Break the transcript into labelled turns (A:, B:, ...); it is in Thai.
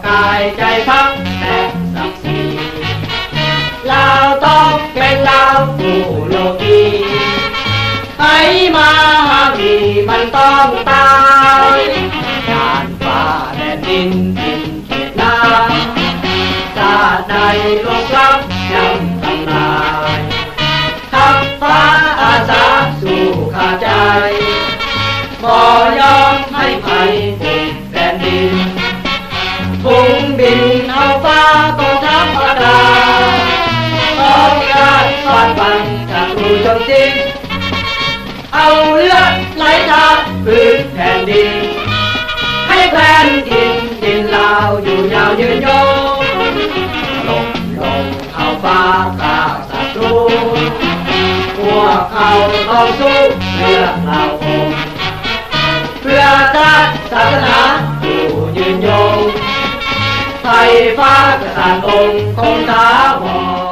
A: กายใจพักแต่ศักดิ์ศรีเราต้องเป็นเราผู้โลกีให้มามีมันต้องตายงานฟ้าแดนดินดินเขตน้ำชาติใดโลกลับยังตำนายทักฟ้าอาสาสู่ข้าใจบ่ยอมให้ใครบุกแผ่นดินพุ่งบินเอาฟ้ากองทัพอากาศต้องการฟาดฟันศัตรูโจมตีเอาเลือดไหลทาพื้นแผ่นดินให้แผ่นดินดินลาวอยู่ยาวยืนยงลงเอาฟ้าฆ่าศัตรูพวกเขาต้องสู้เพื่อเราเพื่อชาติศาสนาอยู่ยืนยงไทยฟ้ากษัตริย์องค์คงถาวร